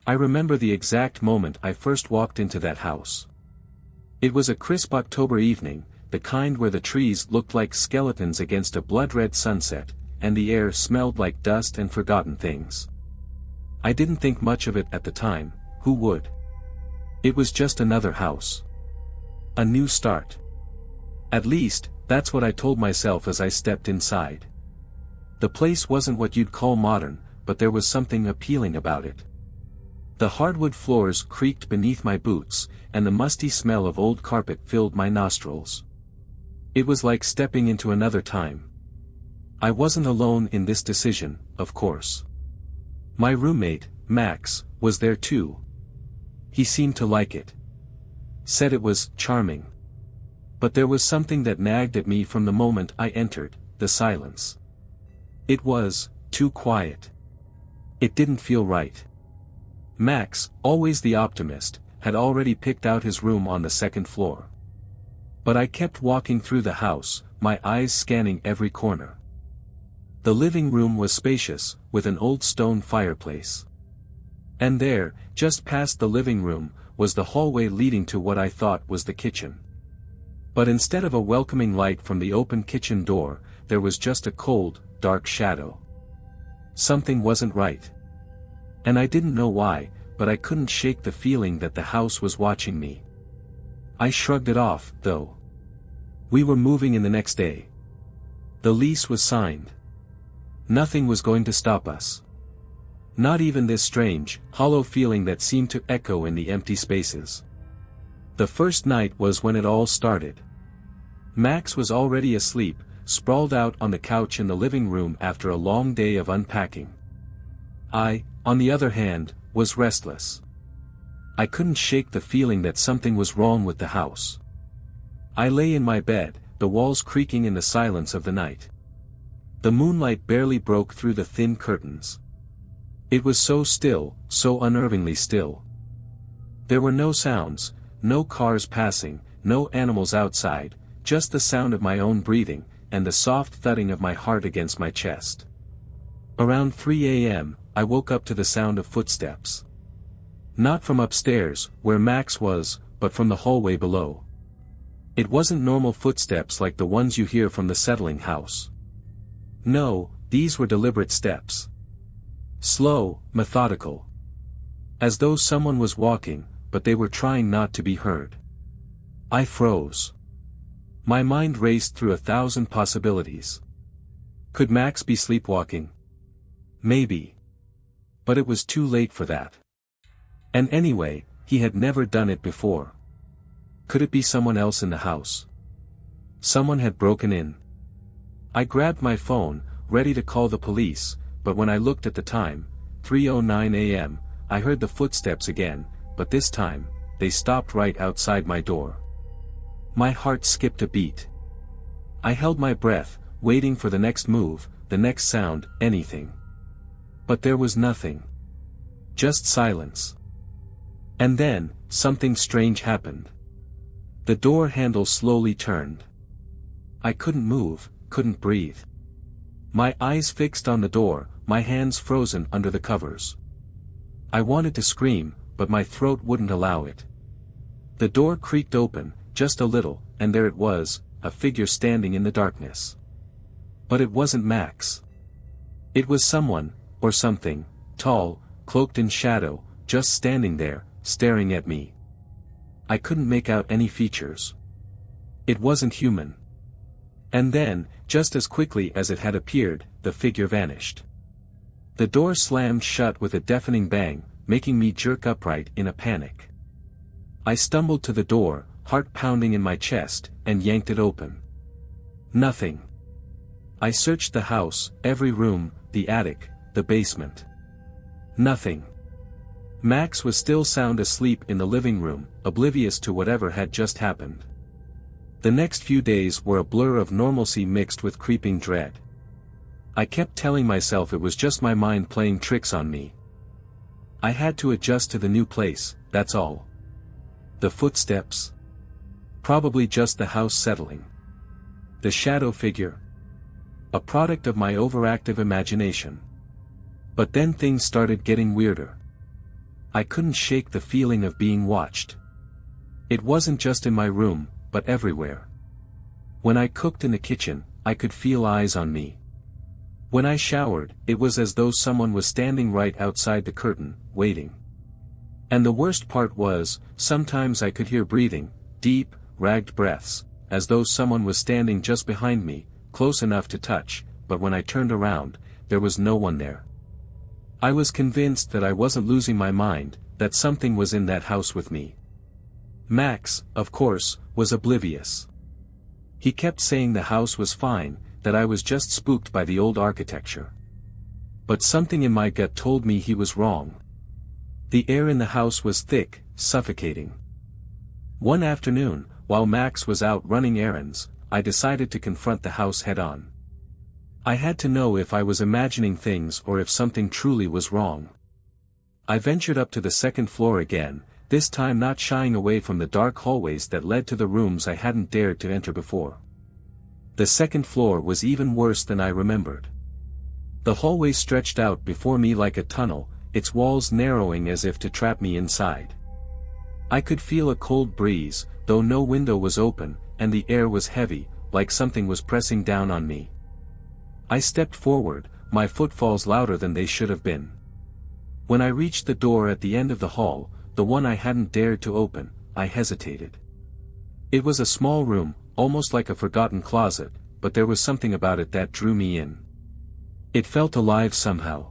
I remember the exact moment I first walked into that house. It was a crisp October evening, the kind where the trees looked like skeletons against a blood-red sunset, and the air smelled like dust and forgotten things. I didn't think much of it at the time, who would? It was just another house. A new start. At least, that's what I told myself as I stepped inside. The place wasn't what you'd call modern, but there was something appealing about it. The hardwood floors creaked beneath my boots, and the musty smell of old carpet filled my nostrils. It was like stepping into another time. I wasn't alone in this decision, of course. My roommate, Max, was there too. He seemed to like it. Said it was charming. But there was something that nagged at me from the moment I entered, the silence. It was too quiet. It didn't feel right. Max, always the optimist, had already picked out his room on the second floor. But I kept walking through the house, my eyes scanning every corner. The living room was spacious, with an old stone fireplace. And there, just past the living room, was the hallway leading to what I thought was the kitchen. But instead of a welcoming light from the open kitchen door, there was just a cold, dark shadow. Something wasn't right. And I didn't know why, but I couldn't shake the feeling that the house was watching me. I shrugged it off, though. We were moving in the next day. The lease was signed. Nothing was going to stop us. Not even this strange, hollow feeling that seemed to echo in the empty spaces. The first night was when it all started. Max was already asleep, sprawled out on the couch in the living room after a long day of unpacking. I, on the other hand, was restless. I couldn't shake the feeling that something was wrong with the house. I lay in my bed, the walls creaking in the silence of the night. The moonlight barely broke through the thin curtains. It was so still, so unnervingly still. There were no sounds, no cars passing, no animals outside, just the sound of my own breathing, and the soft thudding of my heart against my chest. Around 3 a.m., I woke up to the sound of footsteps. Not from upstairs, where Max was, but from the hallway below. It wasn't normal footsteps like the ones you hear from the settling house. No, these were deliberate steps. Slow, methodical. As though someone was walking, but they were trying not to be heard. I froze. My mind raced through 1,000 possibilities. Could Max be sleepwalking? Maybe. But it was too late for that. And anyway, he had never done it before. Could it be someone else in the house? Someone had broken in. I grabbed my phone, ready to call the police, but when I looked at the time, 3:09 a.m., I heard the footsteps again, but this time, they stopped right outside my door. My heart skipped a beat. I held my breath, waiting for the next move, the next sound, anything. But there was nothing. Just silence. And then, something strange happened. The door handle slowly turned. I couldn't move, couldn't breathe. My eyes fixed on the door, my hands frozen under the covers. I wanted to scream, but my throat wouldn't allow it. The door creaked open, just a little, and there it was, a figure standing in the darkness. But it wasn't Max. It was someone, or something, tall, cloaked in shadow, just standing there, staring at me. I couldn't make out any features. It wasn't human. And then, just as quickly as it had appeared, the figure vanished. The door slammed shut with a deafening bang, making me jerk upright in a panic. I stumbled to the door, heart pounding in my chest, and yanked it open. Nothing. I searched the house, every room, the attic, the basement. Nothing. Max was still sound asleep in the living room, oblivious to whatever had just happened. The next few days were a blur of normalcy mixed with creeping dread. I kept telling myself it was just my mind playing tricks on me. I had to adjust to the new place, that's all. The footsteps? Probably just the house settling. The shadow figure? A product of my overactive imagination. But then things started getting weirder. I couldn't shake the feeling of being watched. It wasn't just in my room, but everywhere. When I cooked in the kitchen, I could feel eyes on me. When I showered, it was as though someone was standing right outside the curtain, waiting. And the worst part was, sometimes I could hear breathing, deep, ragged breaths, as though someone was standing just behind me, close enough to touch, but when I turned around, there was no one there. I was convinced that I wasn't losing my mind, that something was in that house with me. Max, of course, was oblivious. He kept saying the house was fine, that I was just spooked by the old architecture. But something in my gut told me he was wrong. The air in the house was thick, suffocating. One afternoon, while Max was out running errands, I decided to confront the house head-on. I had to know if I was imagining things or if something truly was wrong. I ventured up to the second floor again, this time not shying away from the dark hallways that led to the rooms I hadn't dared to enter before. The second floor was even worse than I remembered. The hallway stretched out before me like a tunnel, its walls narrowing as if to trap me inside. I could feel a cold breeze, though no window was open, and the air was heavy, like something was pressing down on me. I stepped forward, my footfalls louder than they should have been. When I reached the door at the end of the hall, the one I hadn't dared to open, I hesitated. It was a small room, almost like a forgotten closet, but there was something about it that drew me in. It felt alive somehow.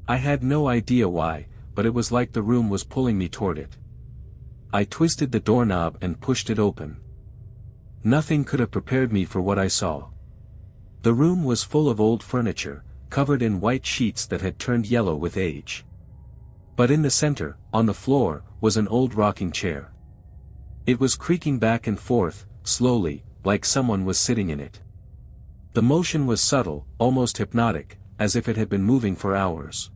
I had no idea why, but it was like the room was pulling me toward it. I twisted the doorknob and pushed it open. Nothing could have prepared me for what I saw. The room was full of old furniture, covered in white sheets that had turned yellow with age. But in the center, on the floor, was an old rocking chair. It was creaking back and forth, slowly, like someone was sitting in it. The motion was subtle, almost hypnotic, as if it had been moving for hours.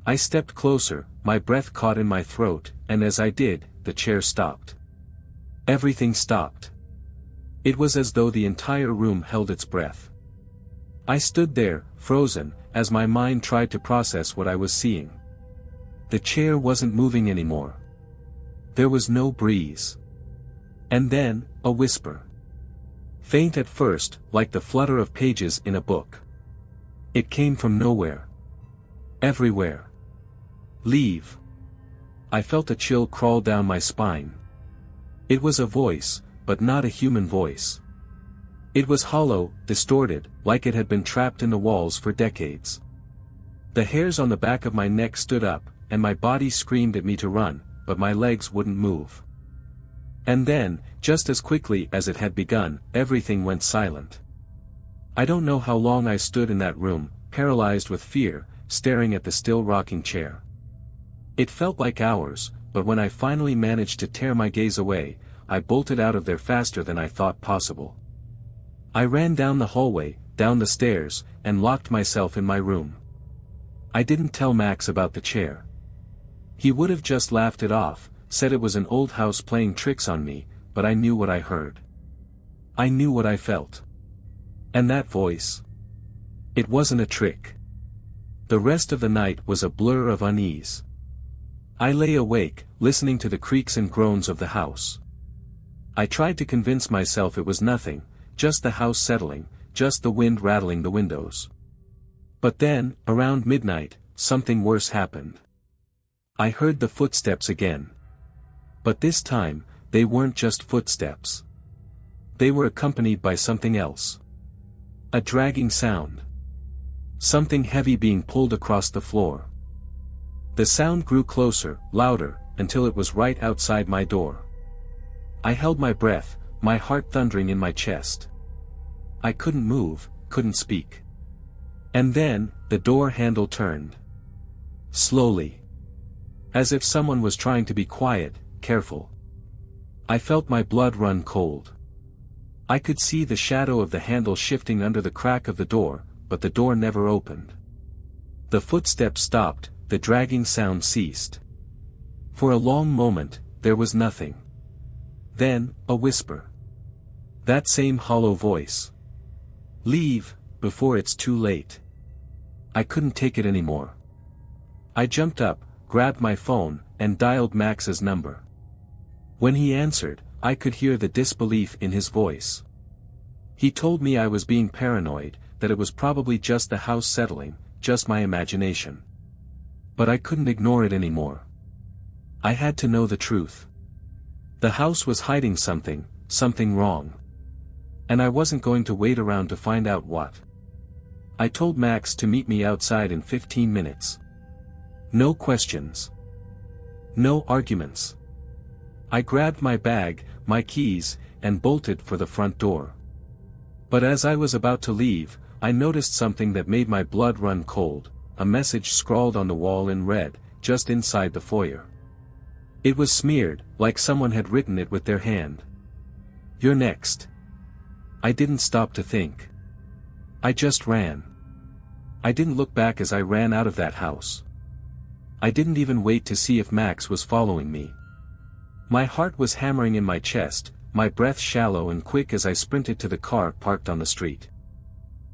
I stepped closer, my breath caught in my throat, and as I did, the chair stopped. Everything stopped. It was as though the entire room held its breath. I stood there, frozen, as my mind tried to process what I was seeing. The chair wasn't moving anymore. There was no breeze. And then, a whisper. Faint at first, like the flutter of pages in a book. It came from nowhere. Everywhere. Leave. I felt a chill crawl down my spine. It was a voice, but not a human voice. It was hollow, distorted, like it had been trapped in the walls for decades. The hairs on the back of my neck stood up, and my body screamed at me to run, but my legs wouldn't move. And then, just as quickly as it had begun, everything went silent. I don't know how long I stood in that room, paralyzed with fear, staring at the still rocking chair. It felt like hours, but when I finally managed to tear my gaze away, I bolted out of there faster than I thought possible. I ran down the hallway, down the stairs, and locked myself in my room. I didn't tell Max about the chair. He would have just laughed it off, said it was an old house playing tricks on me, but I knew what I heard. I knew what I felt. And that voice. It wasn't a trick. The rest of the night was a blur of unease. I lay awake, listening to the creaks and groans of the house. I tried to convince myself it was nothing, just the house settling, just the wind rattling the windows. But then, around midnight, something worse happened. I heard the footsteps again. But this time, they weren't just footsteps. They were accompanied by something else. A dragging sound. Something heavy being pulled across the floor. The sound grew closer, louder, until it was right outside my door. I held my breath, my heart thundering in my chest. I couldn't move, couldn't speak. And then, the door handle turned. Slowly. As if someone was trying to be quiet, careful. I felt my blood run cold. I could see the shadow of the handle shifting under the crack of the door, but the door never opened. The footsteps stopped, the dragging sound ceased. For a long moment, there was nothing. Then, a whisper. That same hollow voice. Leave, before it's too late. I couldn't take it anymore. I jumped up, grabbed my phone, and dialed Max's number. When he answered, I could hear the disbelief in his voice. He told me I was being paranoid, that it was probably just the house settling, just my imagination. But I couldn't ignore it anymore. I had to know the truth. The house was hiding something, something wrong. And I wasn't going to wait around to find out what. I told Max to meet me outside in 15 minutes. No questions. No arguments. I grabbed my bag, my keys, and bolted for the front door. But as I was about to leave, I noticed something that made my blood run cold, a message scrawled on the wall in red, just inside the foyer. It was smeared, like someone had written it with their hand. You're next. I didn't stop to think. I just ran. I didn't look back as I ran out of that house. I didn't even wait to see if Max was following me. My heart was hammering in my chest, my breath shallow and quick as I sprinted to the car parked on the street.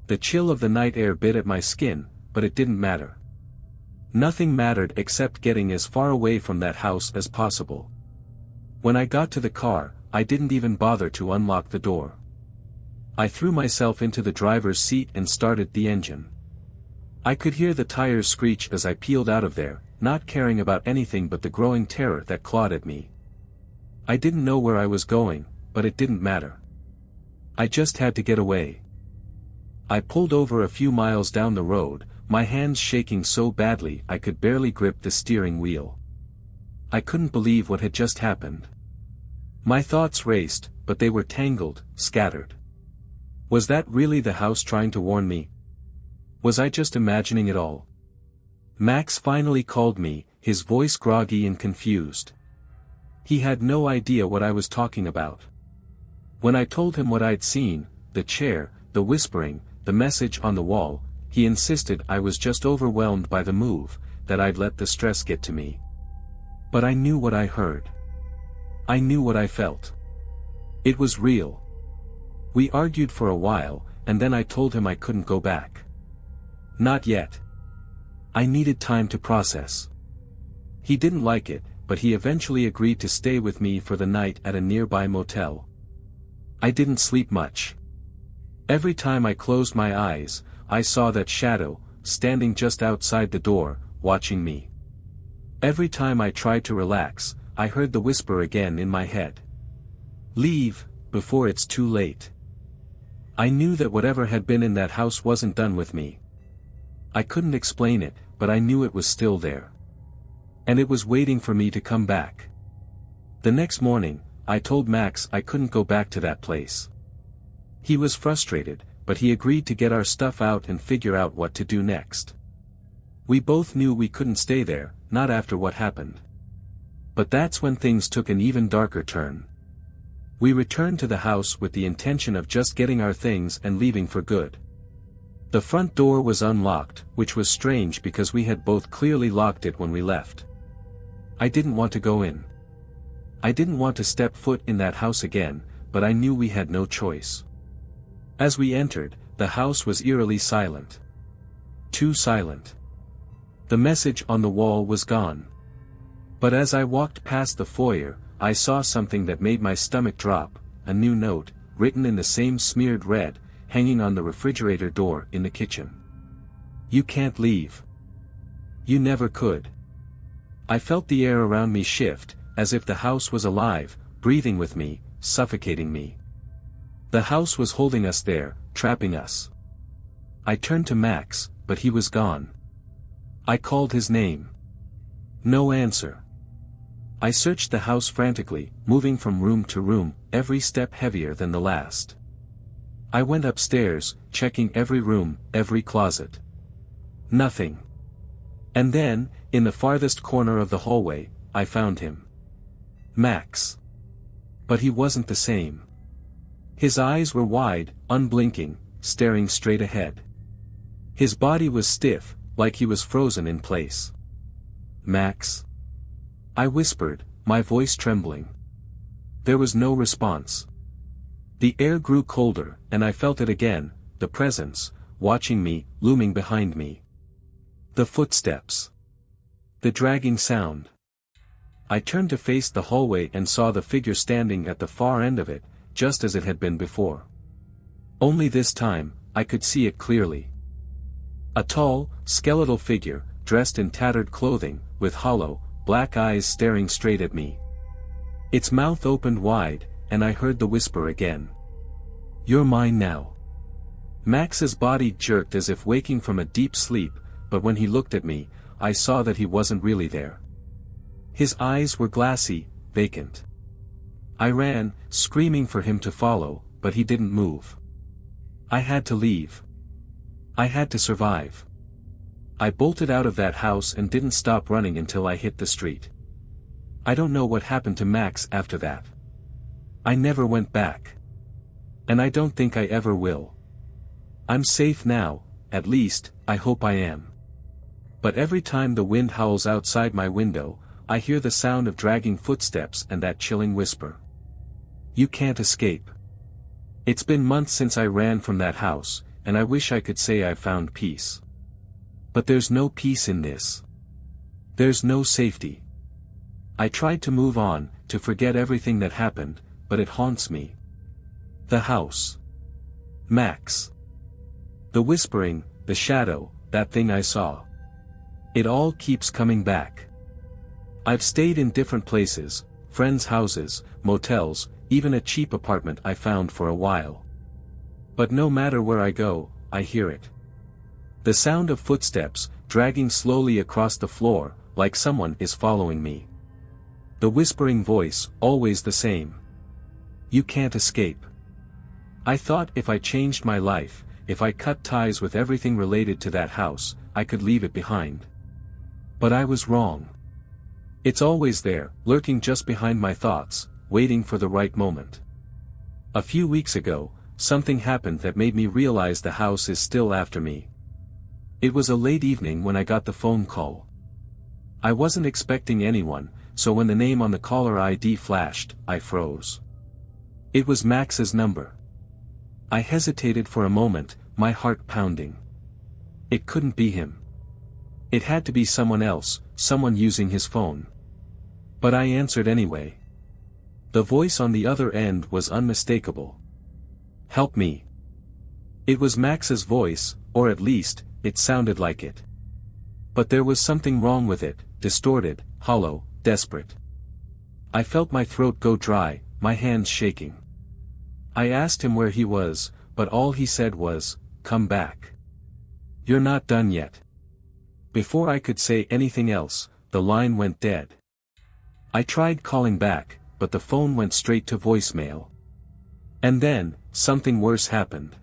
The chill of the night air bit at my skin, but it didn't matter. Nothing mattered except getting as far away from that house as possible. When I got to the car, I didn't even bother to unlock the door. I threw myself into the driver's seat and started the engine. I could hear the tires screech as I peeled out of there, not caring about anything but the growing terror that clawed at me. I didn't know where I was going, but it didn't matter. I just had to get away. I pulled over a few miles down the road, my hands shaking so badly I could barely grip the steering wheel. I couldn't believe what had just happened. My thoughts raced, but they were tangled, scattered. Was that really the house trying to warn me? Was I just imagining it all? Max finally called me, his voice groggy and confused. He had no idea what I was talking about. When I told him what I'd seen, the chair, the whispering, the message on the wall, he insisted I was just overwhelmed by the move, that I'd let the stress get to me. But I knew what I heard. I knew what I felt. It was real. We argued for a while, and then I told him I couldn't go back. Not yet. I needed time to process. He didn't like it, but he eventually agreed to stay with me for the night at a nearby motel. I didn't sleep much. Every time I closed my eyes, I saw that shadow, standing just outside the door, watching me. Every time I tried to relax, I heard the whisper again in my head. Leave, before it's too late. I knew that whatever had been in that house wasn't done with me. I couldn't explain it, but I knew it was still there. And it was waiting for me to come back. The next morning, I told Max I couldn't go back to that place. He was frustrated, but he agreed to get our stuff out and figure out what to do next. We both knew we couldn't stay there, not after what happened. But that's when things took an even darker turn. We returned to the house with the intention of just getting our things and leaving for good. The front door was unlocked, which was strange because we had both clearly locked it when we left. I didn't want to go in. I didn't want to step foot in that house again, but I knew we had no choice. As we entered, the house was eerily silent. Too silent. The message on the wall was gone. But as I walked past the foyer, I saw something that made my stomach drop, a new note, written in the same smeared red, hanging on the refrigerator door in the kitchen. You can't leave. You never could. I felt the air around me shift, as if the house was alive, breathing with me, suffocating me. The house was holding us there, trapping us. I turned to Max, but he was gone. I called his name. No answer. I searched the house frantically, moving from room to room, every step heavier than the last. I went upstairs, checking every room, every closet. Nothing. And then, in the farthest corner of the hallway, I found him. Max. But he wasn't the same. His eyes were wide, unblinking, staring straight ahead. His body was stiff, like he was frozen in place. Max? I whispered, my voice trembling. There was no response. The air grew colder, and I felt it again, the presence, watching me, looming behind me. The footsteps. The dragging sound. I turned to face the hallway and saw the figure standing at the far end of it, just as it had been before. Only this time, I could see it clearly. A tall, skeletal figure, dressed in tattered clothing, with hollow, black eyes staring straight at me. Its mouth opened wide, and I heard the whisper again. "You're mine now." Max's body jerked as if waking from a deep sleep, but when he looked at me, I saw that he wasn't really there. His eyes were glassy, vacant. I ran, screaming for him to follow, but he didn't move. I had to leave. I had to survive. I bolted out of that house and didn't stop running until I hit the street. I don't know what happened to Max after that. I never went back. And I don't think I ever will. I'm safe now, at least, I hope I am. But every time the wind howls outside my window, I hear the sound of dragging footsteps and that chilling whisper. You can't escape. It's been months since I ran from that house, and I wish I could say I've found peace. But there's no peace in this. There's no safety. I tried to move on, to forget everything that happened, but it haunts me. The house. Max. The whispering, the shadow, that thing I saw. It all keeps coming back. I've stayed in different places, friends' houses, motels, even a cheap apartment I found for a while. But no matter where I go, I hear it. The sound of footsteps, dragging slowly across the floor, like someone is following me. The whispering voice, always the same. You can't escape. I thought if I changed my life, if I cut ties with everything related to that house, I could leave it behind. But I was wrong. It's always there, lurking just behind my thoughts, waiting for the right moment. A few weeks ago, something happened that made me realize the house is still after me. It was a late evening when I got the phone call. I wasn't expecting anyone, so when the name on the caller ID flashed, I froze. It was Max's number. I hesitated for a moment, my heart pounding. It couldn't be him. It had to be someone else, someone using his phone. But I answered anyway. The voice on the other end was unmistakable. Help me. It was Max's voice, or at least, it sounded like it. But there was something wrong with it, distorted, hollow, desperate. I felt my throat go dry, my hands shaking. I asked him where he was, but all he said was, "Come back. You're not done yet." Before I could say anything else, the line went dead. I tried calling back, but the phone went straight to voicemail. And then, something worse happened.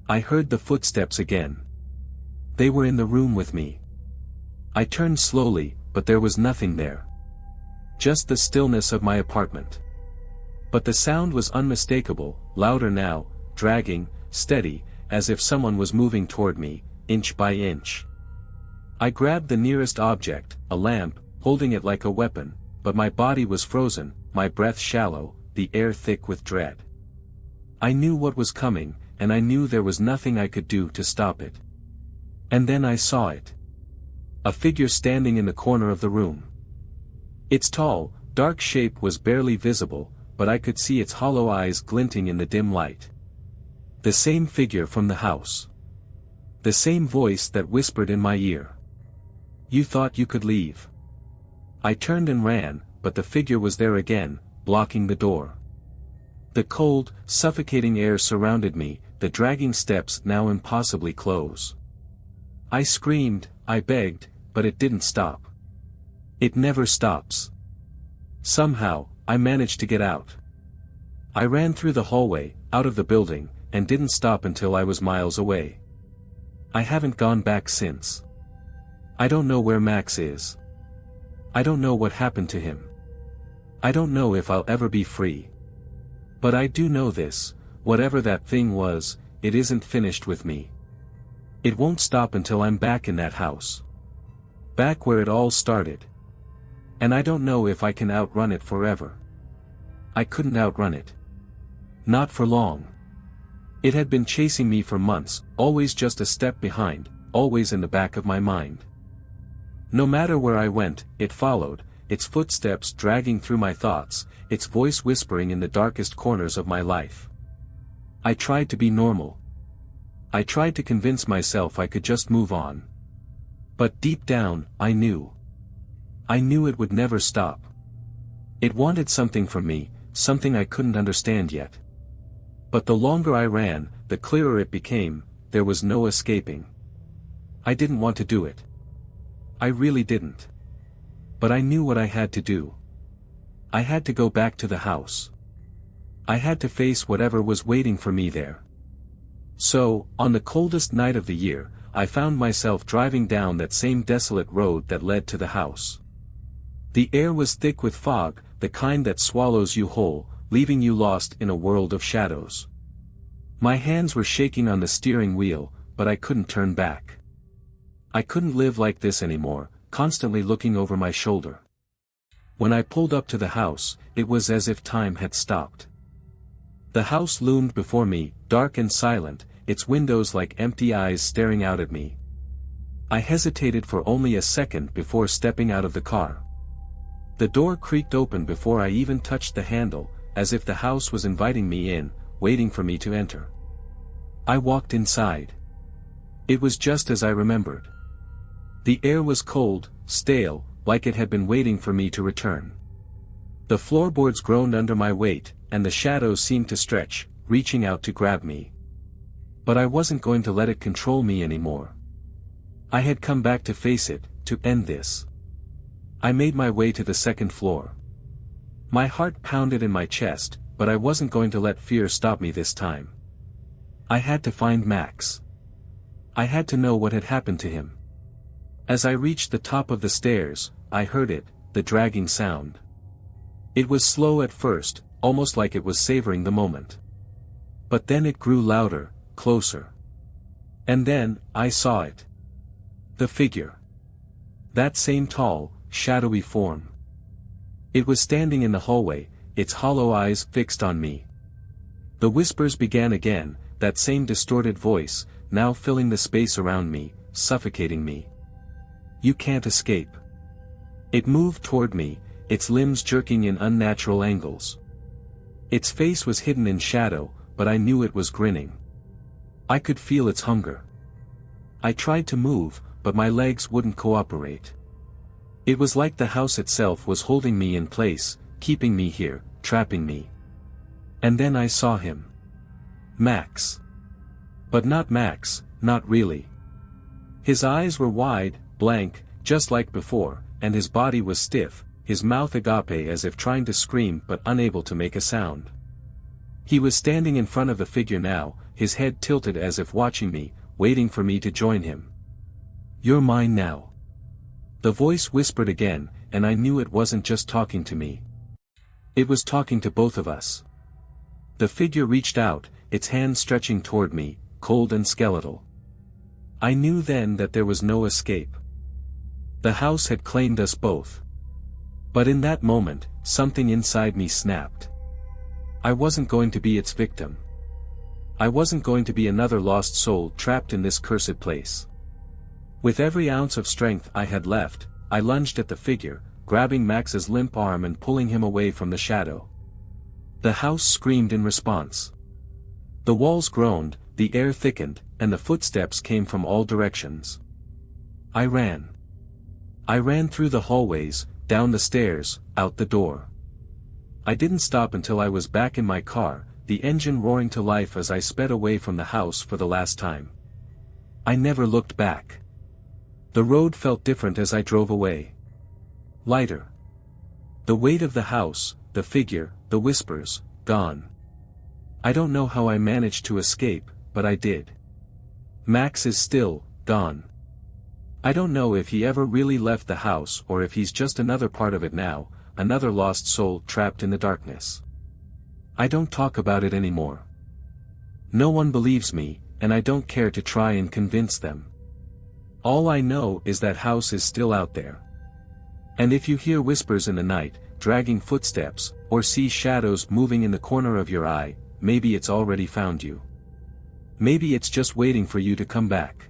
I heard the footsteps again. They were in the room with me. I turned slowly, but there was nothing there. Just the stillness of my apartment. But the sound was unmistakable, louder now, dragging, steady, as if someone was moving toward me, inch by inch. I grabbed the nearest object, a lamp, holding it like a weapon, but my body was frozen, my breath shallow, the air thick with dread. I knew what was coming, and I knew there was nothing I could do to stop it. And then I saw it. A figure standing in the corner of the room. Its tall, dark shape was barely visible, but I could see its hollow eyes glinting in the dim light. The same figure from the house. The same voice that whispered in my ear. You thought you could leave. I turned and ran, but the figure was there again, blocking the door. The cold, suffocating air surrounded me, the dragging steps now impossibly close. I screamed, I begged, but it didn't stop. It never stops. Somehow, I managed to get out. I ran through the hallway, out of the building, and didn't stop until I was miles away. I haven't gone back since. I don't know where Max is. I don't know what happened to him. I don't know if I'll ever be free. But I do know this, whatever that thing was, it isn't finished with me. It won't stop until I'm back in that house. Back where it all started. And I don't know if I can outrun it forever. I couldn't outrun it. Not for long. It had been chasing me for months, always just a step behind, always in the back of my mind. No matter where I went, it followed, its footsteps dragging through my thoughts, its voice whispering in the darkest corners of my life. I tried to be normal. I tried to convince myself I could just move on. But deep down, I knew. I knew it would never stop. It wanted something from me, something I couldn't understand yet. But the longer I ran, the clearer it became, there was no escaping. I didn't want to do it. I really didn't. But I knew what I had to do. I had to go back to the house. I had to face whatever was waiting for me there. So, on the coldest night of the year, I found myself driving down that same desolate road that led to the house. The air was thick with fog, the kind that swallows you whole, leaving you lost in a world of shadows. My hands were shaking on the steering wheel, but I couldn't turn back. I couldn't live like this anymore, constantly looking over my shoulder. When I pulled up to the house, it was as if time had stopped. The house loomed before me, dark and silent, its windows like empty eyes staring out at me. I hesitated for only a second before stepping out of the car. The door creaked open before I even touched the handle, as if the house was inviting me in, waiting for me to enter. I walked inside. It was just as I remembered. The air was cold, stale, like it had been waiting for me to return. The floorboards groaned under my weight, and the shadows seemed to stretch, reaching out to grab me. But I wasn't going to let it control me anymore. I had come back to face it, to end this. I made my way to the second floor. My heart pounded in my chest, but I wasn't going to let fear stop me this time. I had to find Max. I had to know what had happened to him. As I reached the top of the stairs, I heard it, the dragging sound. It was slow at first, almost like it was savoring the moment. But then it grew louder, closer. And then, I saw it. The figure. That same tall, shadowy form. It was standing in the hallway, its hollow eyes fixed on me. The whispers began again, that same distorted voice, now filling the space around me, suffocating me. You can't escape. It moved toward me, its limbs jerking in unnatural angles. Its face was hidden in shadow, but I knew it was grinning. I could feel its hunger. I tried to move, but my legs wouldn't cooperate. It was like the house itself was holding me in place, keeping me here, trapping me. And then I saw him. Max. But not Max, not really. His eyes were wide, blank, just like before, and his body was stiff, his mouth agape as if trying to scream but unable to make a sound. He was standing in front of the figure now, his head tilted as if watching me, waiting for me to join him. You're mine now. The voice whispered again, and I knew it wasn't just talking to me. It was talking to both of us. The figure reached out, its hand stretching toward me, cold and skeletal. I knew then that there was no escape. The house had claimed us both. But in that moment, something inside me snapped. I wasn't going to be its victim. I wasn't going to be another lost soul trapped in this cursed place. With every ounce of strength I had left, I lunged at the figure, grabbing Max's limp arm and pulling him away from the shadow. The house screamed in response. The walls groaned, the air thickened, and the footsteps came from all directions. I ran. I ran through the hallways, down the stairs, out the door. I didn't stop until I was back in my car, the engine roaring to life as I sped away from the house for the last time. I never looked back. The road felt different as I drove away. Lighter. The weight of the house, the figure, the whispers, gone. I don't know how I managed to escape, but I did. Max is still gone. I don't know if he ever really left the house or if he's just another part of it now, another lost soul trapped in the darkness. I don't talk about it anymore. No one believes me, and I don't care to try and convince them. All I know is that house is still out there. And if you hear whispers in the night, dragging footsteps, or see shadows moving in the corner of your eye, maybe it's already found you. Maybe it's just waiting for you to come back.